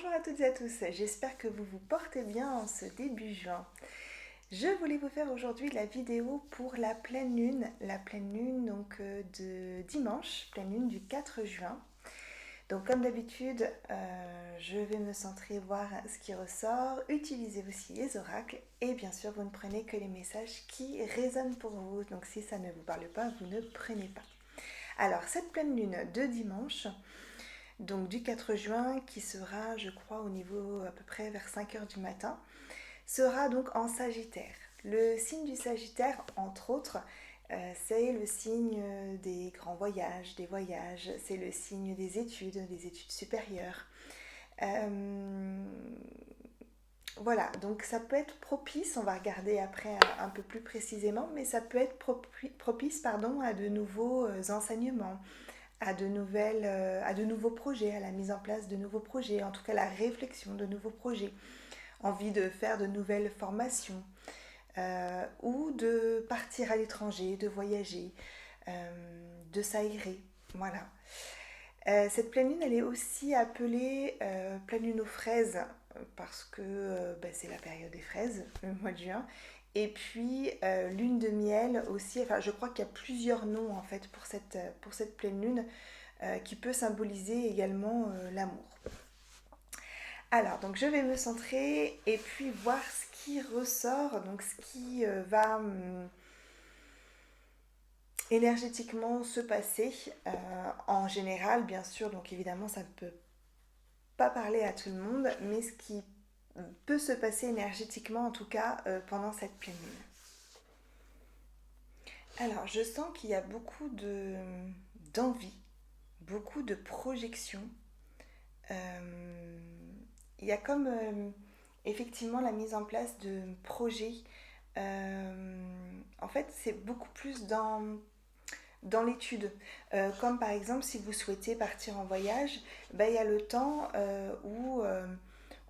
Bonjour à toutes et à tous, j'espère que vous vous portez bien en ce début juin. Je voulais vous faire aujourd'hui la vidéo pour la pleine lune donc de dimanche, pleine lune du 4 juin. Donc comme d'habitude, je vais me centrer, voir ce qui ressort, utiliser aussi les oracles et bien sûr vous ne prenez que les messages qui résonnent pour vous. Donc si ça ne vous parle pas, vous ne prenez pas. Alors cette pleine lune de dimanche, donc du 4 juin, qui sera, je crois, au niveau à peu près vers 5 heures du matin, sera donc en Sagittaire. Le signe du Sagittaire, entre autres, c'est le signe des grands voyages, des voyages, c'est le signe des études supérieures. Voilà, donc ça peut être propice, on va regarder après un peu plus précisément, mais ça peut être propice à de nouveaux enseignements, à de nouveaux projets, à la mise en place de nouveaux projets, en tout cas la réflexion de nouveaux projets, envie de faire de nouvelles formations ou de partir à l'étranger, de voyager, de s'aérer. Voilà. Cette pleine lune, elle est aussi appelée pleine lune aux fraises parce que c'est la période des fraises, le mois de juin. Et puis lune de miel aussi, enfin je crois qu'il y a plusieurs noms en fait pour cette pleine lune qui peut symboliser également l'amour. Alors, donc je vais me centrer et puis voir ce qui ressort, donc ce qui va énergétiquement se passer en général, bien sûr, donc évidemment ça ne peut pas parler à tout le monde, mais ce qui peut se passer énergétiquement en tout cas pendant cette pleine lune. Alors, je sens qu'il y a beaucoup d'envie, beaucoup de projections. Il y a comme effectivement la mise en place de projets. En fait, c'est beaucoup plus dans l'étude. Comme par exemple, si vous souhaitez partir en voyage, il y a le temps où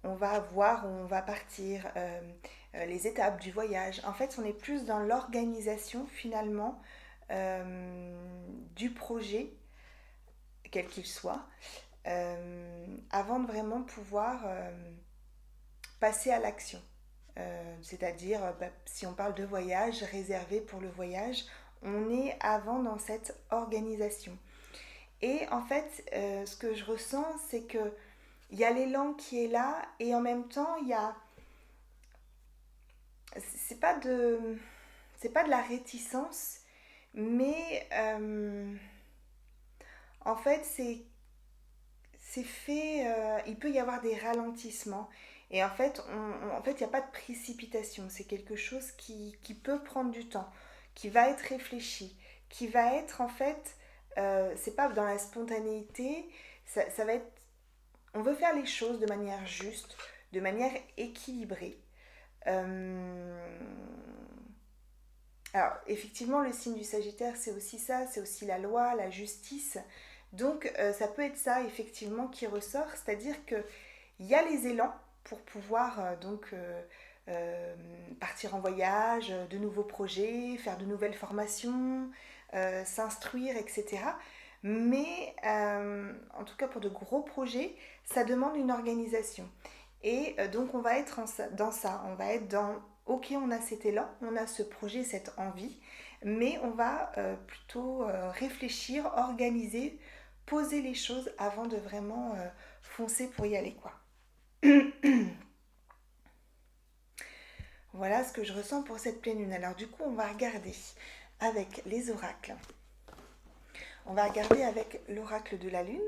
on va voir où on va partir, les étapes du voyage. En fait, on est plus dans l'organisation finalement du projet, quel qu'il soit, avant de vraiment pouvoir passer à l'action. C'est-à-dire, si on parle de voyage, réservé pour le voyage, on est avant dans cette organisation. Et en fait, ce que je ressens, c'est que il y a l'élan qui est là, et en même temps, il y a, c'est pas de, c'est pas de la réticence, mais en fait, c'est fait, il peut y avoir des ralentissements. Et en fait, il n'y a pas de précipitation. C'est quelque chose qui peut prendre du temps, qui va être réfléchi, qui va être en fait, c'est pas dans la spontanéité, ça va être, on veut faire les choses de manière juste, de manière équilibrée. Euh, alors, effectivement, le signe du Sagittaire, c'est aussi ça, c'est aussi la loi, la justice. Donc, ça peut être ça, effectivement, qui ressort, c'est-à-dire qu'il y a les élans pour pouvoir partir en voyage, de nouveaux projets, faire de nouvelles formations, s'instruire, etc. Mais, en tout cas, pour de gros projets, ça demande une organisation. Et donc, on va être dans ça, on va être dans ok, on a cet élan, on a ce projet, cette envie, mais on va plutôt réfléchir, organiser, poser les choses avant de vraiment foncer pour y aller, quoi. Voilà ce que je ressens pour cette pleine lune. Alors du coup, on va regarder avec les oracles. On va regarder avec l'oracle de la lune.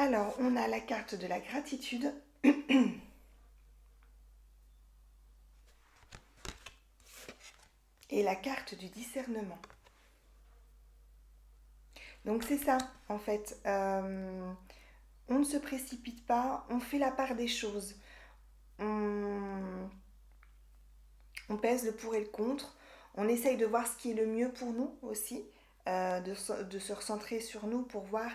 Alors, on a la carte de la gratitude. Et la carte du discernement. Donc c'est ça, en fait. On ne se précipite pas, on fait la part des choses. On, on pèse le pour et le contre. On essaye de voir ce qui est le mieux pour nous aussi, de se recentrer sur nous pour voir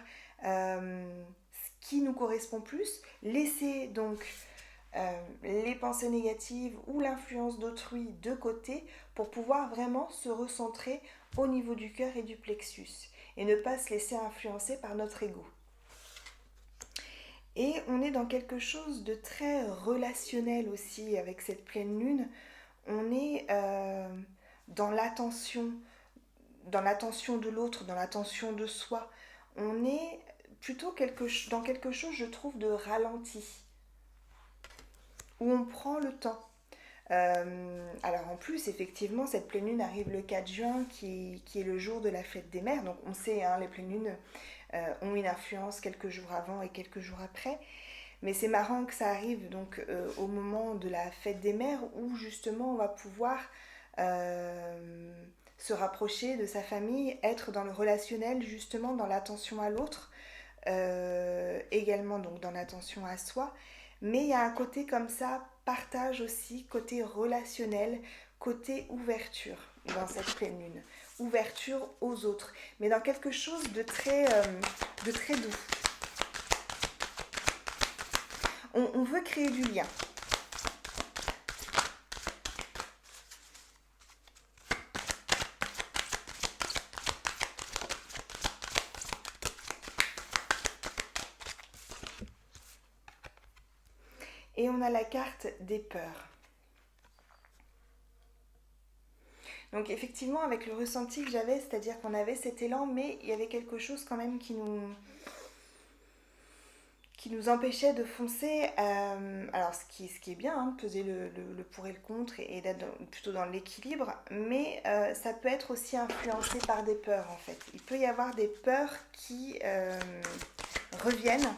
qui nous correspond plus, laisser donc les pensées négatives ou l'influence d'autrui de côté pour pouvoir vraiment se recentrer au niveau du cœur et du plexus et ne pas se laisser influencer par notre ego. Et on est dans quelque chose de très relationnel aussi avec cette pleine lune. On est dans l'attention de l'autre, dans l'attention de soi. On est plutôt dans quelque chose, je trouve, de ralenti, où on prend le temps. Alors en plus, effectivement, cette pleine lune arrive le 4 juin, qui est le jour de la fête des mères. Donc on sait, hein, les pleines lunes ont une influence quelques jours avant et quelques jours après. Mais c'est marrant que ça arrive donc au moment de la fête des mères, où justement on va pouvoir se rapprocher de sa famille, être dans le relationnel, justement dans l'attention à l'autre, également donc dans l'attention à soi. Mais il y a un côté comme ça, partage aussi, côté relationnel, côté ouverture dans cette pleine lune. Ouverture aux autres, mais dans quelque chose de très doux. On veut créer du lien. Et on a la carte des peurs. Donc effectivement, avec le ressenti que j'avais, c'est-à-dire qu'on avait cet élan, mais il y avait quelque chose quand même qui nous empêchait de foncer. Alors ce qui est bien, hein, peser le pour et le contre et d'être plutôt dans l'équilibre, mais ça peut être aussi influencé par des peurs en fait. Il peut y avoir des peurs qui reviennent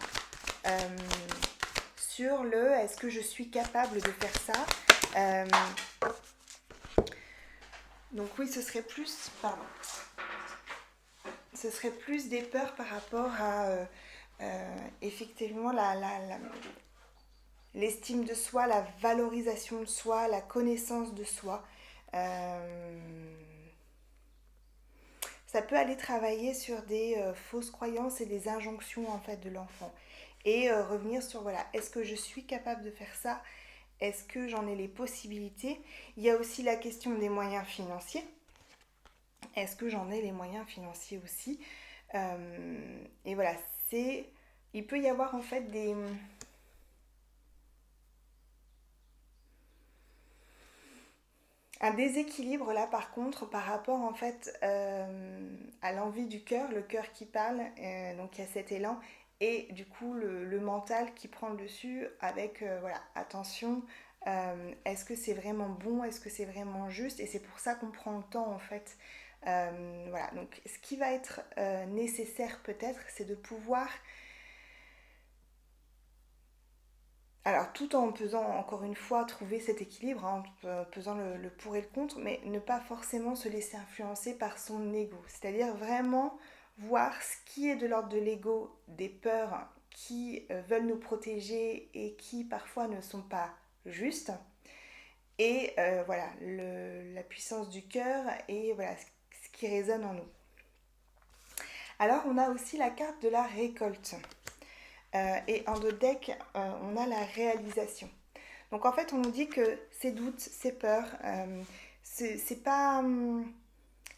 sur le est-ce que je suis capable de faire ça. Donc oui, ce serait plus des peurs par rapport à effectivement l'estime de soi, la valorisation de soi, la connaissance de soi. Ça peut aller travailler sur des fausses croyances et des injonctions en fait de l'enfant. Et revenir sur voilà, est-ce que je suis capable de faire ça? Est-ce que j'en ai les possibilités? Il y a aussi la question des moyens financiers. Est-ce que j'en ai les moyens financiers aussi? Et voilà, il peut y avoir en fait un déséquilibre là par contre par rapport en fait à l'envie du cœur, le cœur qui parle, donc il y a cet élan et du coup le mental qui prend le dessus avec voilà, attention, est-ce que c'est vraiment bon, est-ce que c'est vraiment juste, et c'est pour ça qu'on prend le temps en fait. Voilà, donc ce qui va être nécessaire peut-être, c'est de pouvoir, alors tout en pesant encore une fois, trouver cet équilibre, hein, pesant le pour et le contre, mais ne pas forcément se laisser influencer par son ego. C'est-à-dire vraiment voir ce qui est de l'ordre de l'ego, des peurs qui veulent nous protéger et qui parfois ne sont pas justes. Et voilà, la puissance du cœur et voilà ce qui résonne en nous. Alors on a aussi la carte de la récolte. Et en deux decks, on a la réalisation. Donc en fait, on nous dit que ces doutes, ces peurs, c'est pas,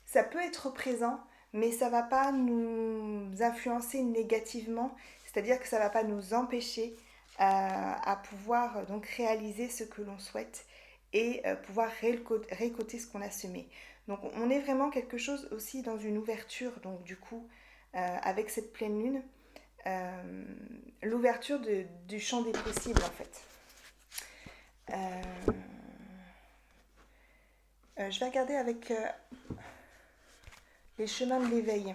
ça peut être présent, mais ça va pas nous influencer négativement. C'est-à-dire que ça va pas nous empêcher à pouvoir donc réaliser ce que l'on souhaite et pouvoir récolter ce qu'on a semé. Donc on est vraiment quelque chose aussi dans une ouverture, donc du coup, avec cette pleine lune, l'ouverture du champ des possibles en fait. Je vais regarder avec les chemins de l'éveil.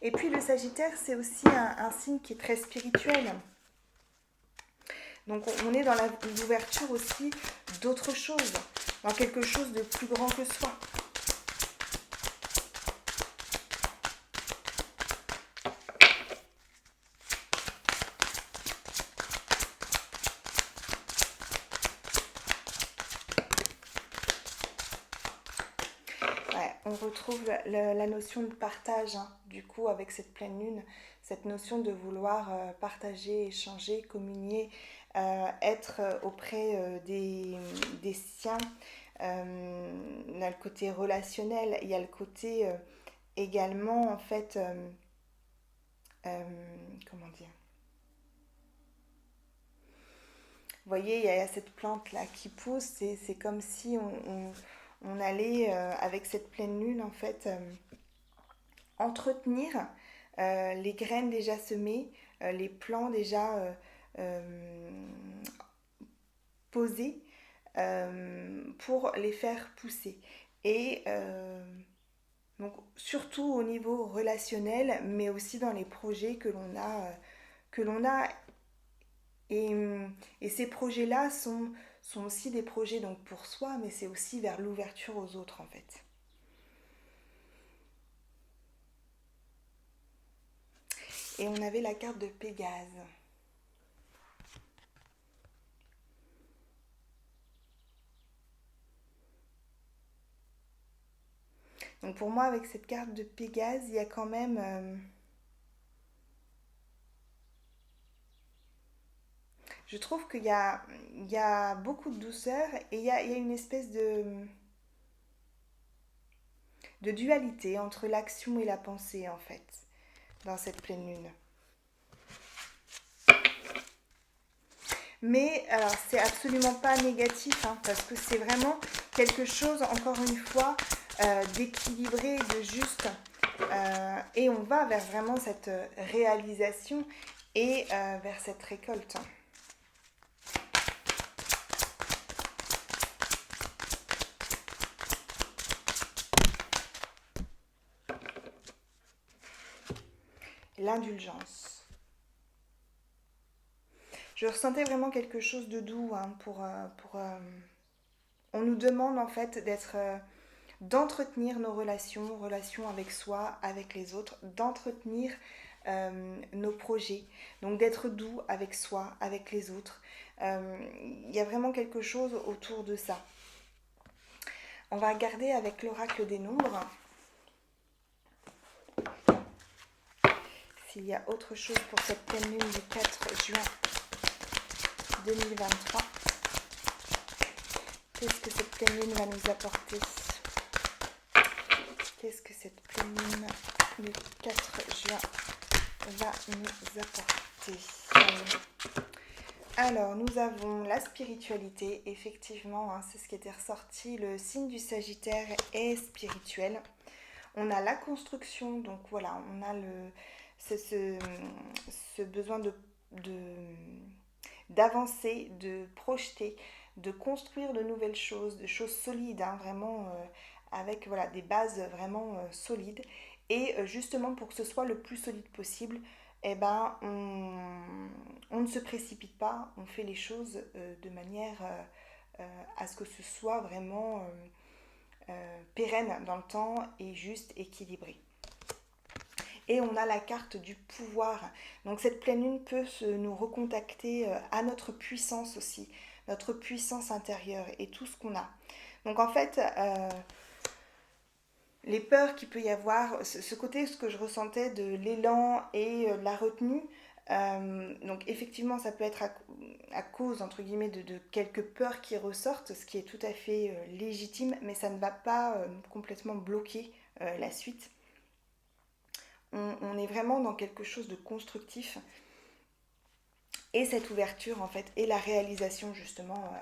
Et puis le Sagittaire, c'est aussi un signe qui est très spirituel. Donc on est dans l'ouverture aussi d'autres choses, dans quelque chose de plus grand que soi. On retrouve la notion de partage, hein, du coup, avec cette pleine lune. cette notion de vouloir partager, échanger, communier, être auprès des siens. Il y a le côté relationnel, il y a le côté également en fait, comment dire, vous voyez, il y a cette plante là qui pousse, c'est comme si on allait avec cette pleine lune en fait entretenir les graines déjà semées, les plants déjà posés pour les faire pousser. Et donc surtout au niveau relationnel, mais aussi dans les projets que l'on a. Et, et ces projets-là sont aussi des projets donc pour soi, mais c'est aussi vers l'ouverture aux autres en fait. Et on avait la carte de Pégase. Donc pour moi, avec cette carte de Pégase, il y a quand même... je trouve il y a beaucoup de douceur et il y a une espèce de dualité entre l'action et la pensée, en fait, dans cette pleine lune. Mais alors, c'est absolument pas négatif, hein, parce que c'est vraiment quelque chose, encore une fois, d'équilibré, de juste. Et on va vers vraiment cette réalisation et vers cette récolte. L'indulgence. Je ressentais vraiment quelque chose de doux hein, on nous demande en fait d'entretenir nos relations avec soi, avec les autres, d'entretenir nos projets, donc d'être doux avec soi, avec les autres. Il y a vraiment quelque chose autour de ça. On va regarder avec l'oracle des nombres s'il y a autre chose pour cette pleine lune du 4 juin 2023. Qu'est-ce que cette pleine lune va nous apporter? Qu'est-ce que cette pleine lune du 4 juin va nous apporter? Alors, nous avons la spiritualité, effectivement, hein, c'est ce qui était ressorti. Le signe du Sagittaire est spirituel. On a la construction, donc voilà, on a ce besoin d'avancer, de projeter, de construire de nouvelles choses, de choses solides, hein, vraiment avec voilà, des bases vraiment solides. Et justement pour que ce soit le plus solide possible, eh ben, on ne se précipite pas, on fait les choses de manière à ce que ce soit vraiment pérenne dans le temps et juste équilibré. Et on a la carte du pouvoir. Donc cette pleine lune peut nous recontacter à notre puissance aussi, notre puissance intérieure et tout ce qu'on a. Donc en fait, les peurs qu'il peut y avoir, ce côté, ce que je ressentais de l'élan et de la retenue, donc effectivement ça peut être à cause entre guillemets de quelques peurs qui ressortent, ce qui est tout à fait légitime, mais ça ne va pas complètement bloquer la suite. On est vraiment dans quelque chose de constructif et cette ouverture en fait et la réalisation justement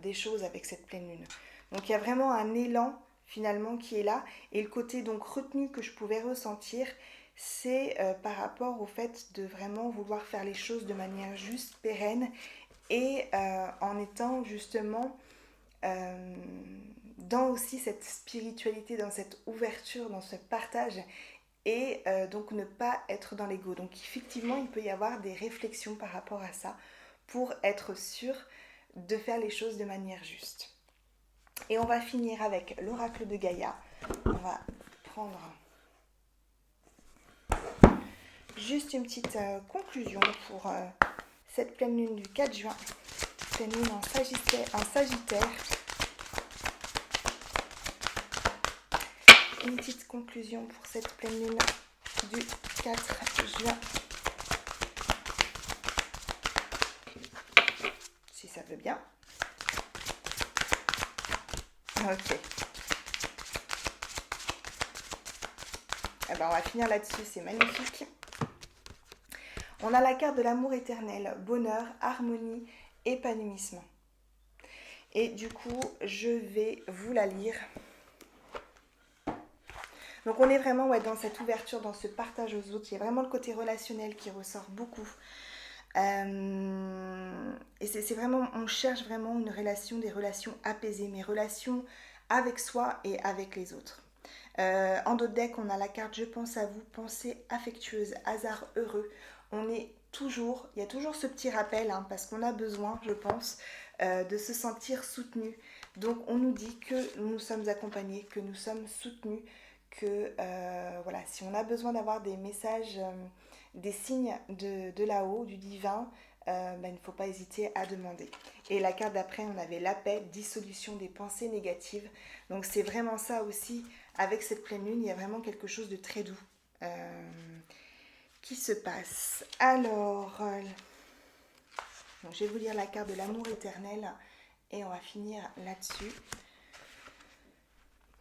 des choses avec cette pleine lune. Donc il y a vraiment un élan finalement qui est là et le côté donc retenu que je pouvais ressentir, c'est par rapport au fait de vraiment vouloir faire les choses de manière juste, pérenne et en étant justement dans aussi cette spiritualité, dans cette ouverture, dans ce partage et donc ne pas être dans l'ego. Donc effectivement, il peut y avoir des réflexions par rapport à ça pour être sûr de faire les choses de manière juste. Et on va finir avec l'oracle de Gaïa. On va prendre juste une petite conclusion pour cette pleine lune du 4 juin. Pleine lune en Sagittaire. Une petite conclusion pour cette pleine lune du 4 juin. Si ça veut bien. Ok. Eh ben, on va finir là-dessus, c'est magnifique. On a la carte de l'amour éternel, bonheur, harmonie, épanouissement. Et du coup, je vais vous la lire. Donc on est vraiment dans cette ouverture, dans ce partage aux autres. Il y a vraiment le côté relationnel qui ressort beaucoup. Et c'est vraiment, on cherche vraiment une relation, des relations apaisées, mais relations avec soi et avec les autres. En d'autres decks, on a la carte Je pense à vous, pensée affectueuse, hasard heureux. On est toujours, il y a toujours ce petit rappel, hein, parce qu'on a besoin, je pense, de se sentir soutenu. Donc on nous dit que nous sommes accompagnés, que nous sommes soutenus, que voilà, si on a besoin d'avoir des messages, des signes de là-haut, du divin, il ne faut pas hésiter à demander. Et la carte d'après, on avait la paix, dissolution des pensées négatives. Donc c'est vraiment ça aussi, avec cette pleine lune, il y a vraiment quelque chose de très doux qui se passe. Alors, donc je vais vous lire la carte de l'amour éternel et on va finir là-dessus.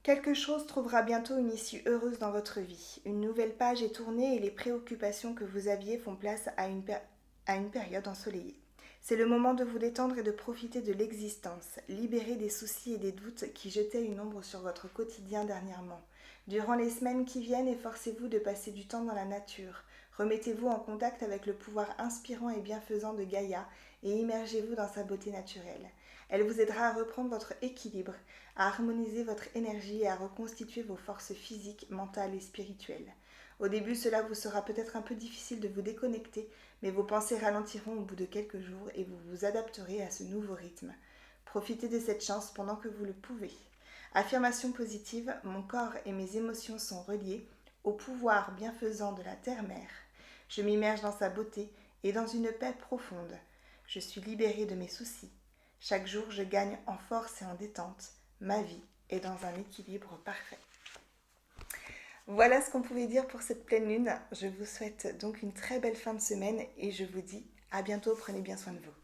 Quelque chose trouvera bientôt une issue heureuse dans votre vie. Une nouvelle page est tournée et les préoccupations que vous aviez font place à une période ensoleillée. C'est le moment de vous détendre et de profiter de l'existence, libérer des soucis et des doutes qui jetaient une ombre sur votre quotidien dernièrement. Durant les semaines qui viennent, efforcez-vous de passer du temps dans la nature. Remettez-vous en contact avec le pouvoir inspirant et bienfaisant de Gaïa et immergez-vous dans sa beauté naturelle. Elle vous aidera à reprendre votre équilibre, à harmoniser votre énergie et à reconstituer vos forces physiques, mentales et spirituelles. Au début, cela vous sera peut-être un peu difficile de vous déconnecter, mais vos pensées ralentiront au bout de quelques jours et vous vous adapterez à ce nouveau rythme. Profitez de cette chance pendant que vous le pouvez. Affirmation positive, mon corps et mes émotions sont reliés au pouvoir bienfaisant de la terre-mère. Je m'immerge dans sa beauté et dans une paix profonde. Je suis libérée de mes soucis. Chaque jour, je gagne en force et en détente. Ma vie est dans un équilibre parfait. Voilà ce qu'on pouvait dire pour cette pleine lune. Je vous souhaite donc une très belle fin de semaine et je vous dis à bientôt. Prenez bien soin de vous.